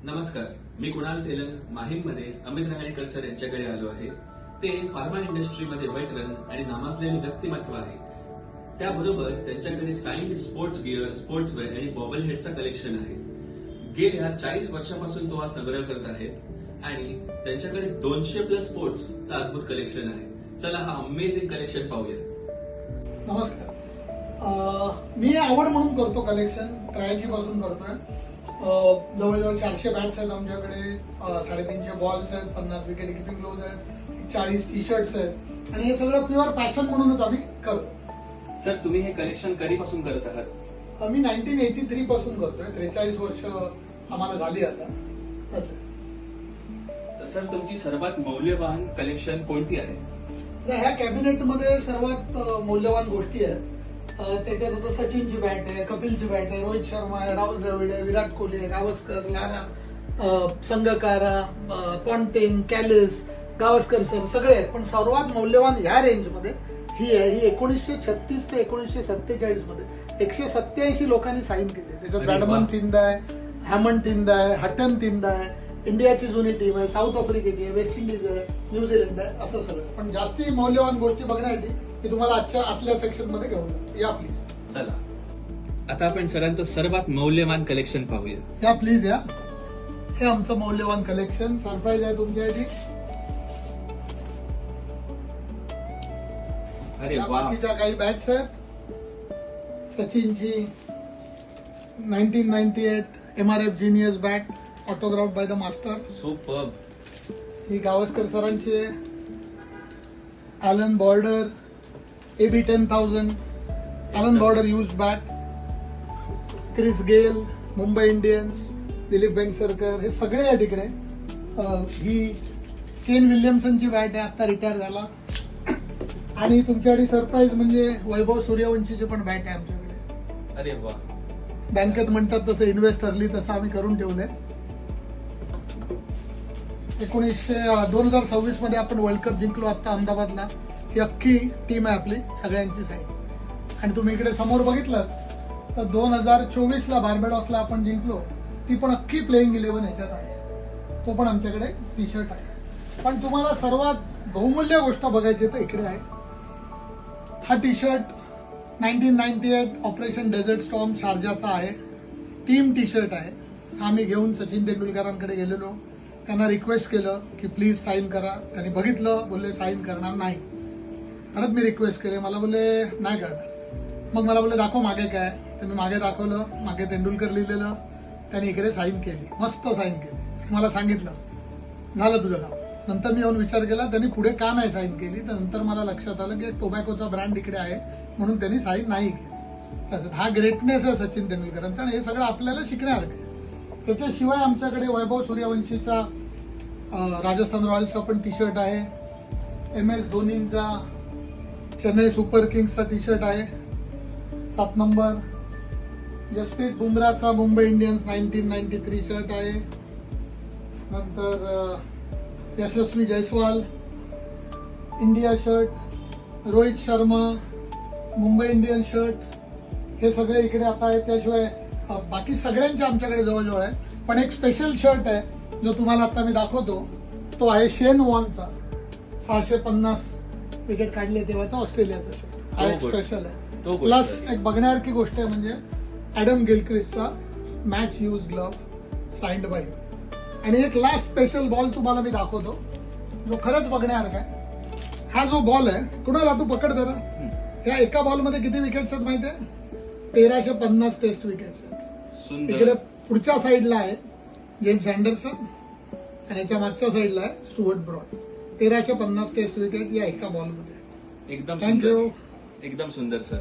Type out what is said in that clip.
नमस्कार, मी कुणाल तेलंग माहीममध्ये अमित रांगणेकर सर यांच्याकडे आलो आहे. ते फार्मा इंडस्ट्रीमध्ये वेटरन आणि नामाजलेले व्यक्तिमत्व आहे. त्याबरोबर त्यांच्याकडे साइंड स्पोर्ट्स गिअर, स्पोर्ट्सवेअर आणि बॉबल हेडचा कलेक्शन आहे. गेल्या 40 वर्षापासून तो हा संग्रह करत आहेत आणि त्यांच्याकडे 200+ स्पोर्ट्सचा अद्भुत कलेक्शन आहे. चला हा अमेझिंग कलेक्शन पाहूया. नमस्कार. मी आवड म्हणून करतो कलेक्शन, 83 पासून करतोय. जवळजवळ 400 बॅट्स आहेत आमच्याकडे, 350 बॉल्स आहेत, 50 विकेट किपिंग ग्लोव्ज आहेत, 40 टी शर्ट्स आहेत आणि हे सगळं प्युअर पॅशन म्हणूनच आम्ही करतो. सर, तुम्ही हे कलेक्शन कधीपासून करत आहात? मी 1983 पासून करतोय. 43 वर्ष आम्हाला झाली आता. असं सर, तुमची सर्वात मौल्यवान कलेक्शन कोणती आहे? ह्या कॅबिनेटमध्ये सर्वात मौल्यवान गोष्टी आहेत. त्याच्यात आता सचिनची बॅट आहे, कपिलची बॅट आहे, रोहित शर्मा आहे, राहुल द्रविड आहे, विराट कोहली आहे, Gavaskar, Lara, Sangakkara, पॉन्टेन, Kallis, Gavaskar sir सगळे आहेत. पण सर्वात मौल्यवान ह्या रेंजमध्ये ही आहे. ही 1936 ते 1947 मध्ये 187 लोकांनी साईन केली. त्याच्यात बॅडमन तीनदा आहे, हॅमंड तीनदा आहे, हटन तीनदा आहे, इंडियाची जुनी टीम आहे, साऊथ आफ्रिकेची आहे, वेस्ट इंडिज आहे, न्यूझीलंड आहे, असं सगळं. पण जास्ती मौल्यवान गोष्टी बघण्यासाठी मी तुम्हाला आजच्या आतल्या सेक्शन मध्ये घेऊन जातो. या प्लीज. चला, आता आपण सरांचं सर्वात मौल्यवान कलेक्शन पाहूया. या प्लीज या. हे आमचं मौल्यवान कलेक्शन सरप्राईज आहे तुमच्यासाठी. अरे या वा, बाकीच्या काही बॅट्स आहेत. सचिनची 1998 MRF genius bat, autograph by the master. Superb. ही गावस्कर सरांची Allan Border AB 10,000 Allan Border use bat. Chris Gayle, Mumbai Indians, Dilip Vengsarkar, हे सगळे आहे तिकडे. ही केन विल्यमसनची बॅट आहे, आता रिटायर झाला. आणि तुमच्याकडे सरप्राईज म्हणजे वैभव सूर्यवंशीची पण बॅट आहे आमच्याकडे. अरे वा. बँकेत म्हणतात तसं इन्व्हेस्ट अर्ली, तसं आम्ही करून ठेवलंय. 2026 मध्ये आपण वर्ल्ड कप जिंकलो आता अहमदाबादला. ही अख्खी टीम आहे आपली, सगळ्यांची साईड. आणि तुम्ही इकडे समोर बघितलं तर 2024 बार्बाडॉसला आपण जिंकलो, ती पण अख्खी प्लेइंग 11 ह्याच्यात आहे. तो पण आमच्याकडे टी शर्ट आहे. पण तुम्हाला सर्वात बहुमूल्य गोष्ट बघायची तर इकडे आहे. हा T shirt 1998 operation desert storm शारजाचा आहे. टीम टी शर्ट आहे. हा मी घेऊन सचिन तेंडुलकरांकडे गेलेलो. त्यांना रिक्वेस्ट केलं की प्लीज साईन करा. त्यांनी बघितलं, बोलले साईन करणार नाही. परत मी रिक्वेस्ट केले, मला बोलले नाही करणार. मग मला बोलले दाखव मागे काय. त्यांनी मागे दाखवलं, मागे तेंडुलकर लिहिलेलं. त्यांनी इकडे साईन केली, मस्त साईन केली. मला सांगितलं झालं तुझं काम. नंतर मी येऊन विचार केला त्यांनी पुढे का नाही साईन केली. तर नंतर मला लक्षात आलं की टोबॅकोचा ब्रँड इकडे आहे म्हणून त्यांनी साईन नाही केली. हा ग्रेटनेस आहे सचिन तेंडुलकरांचा आणि हे सगळं आपल्याला शिकण्यासारखं आहे. त्याच्याशिवाय आमच्याकडे वैभव सूर्यवंशीचा राजस्थान रॉयल्सचा पण टी शर्ट आहे. MS धोनीचा चेन्नई सुपर किंग्सचा टी शर्ट आहे 7 नंबर. जसप्रीत बुमराचा मुंबई इंडियन्स 1993 शर्ट आहे. नंतर Yashasvi Jaiswal India shirt, Rohit Sharma Mumbai Indians shirt, हे सगळे इकडे आता आहेत. त्याशिवाय बाकी सगळ्यांचे आमच्याकडे जवळजवळ आहे. पण एक स्पेशल शर्ट आहे जो तुम्हाला आता मी दाखवतो. तो आहे शेन वॉनचा 650 विकेट काढले तेव्हाचा ऑस्ट्रेलियाचा शर्ट. हा एक स्पेशल आहे. प्लस एक बघण्यासारखी गोष्ट आहे म्हणजे ॲडम गिलक्रिस्टचा match use glove signed by. आणि एक लास्ट स्पेशल बॉल तुम्हाला मी दाखवतो जो खरंच बघण्यासारखा आहे. हा जो बॉल आहे, कुणाला तू पकड जरा. या एका बॉलमध्ये किती विकेट्स आहेत माहिती आहे? 1350 टेस्ट विकेट्स आहेत. इकडे पुढच्या साईडला आहे जेम्स अँडरसन आणि याच्या मागच्या साईडला आहे स्टुअर्ट ब्रॉड. 1350 टेस्ट विकेट या एका बॉलमध्ये. एकदम थँक्यू. एकदम सुंदर सर.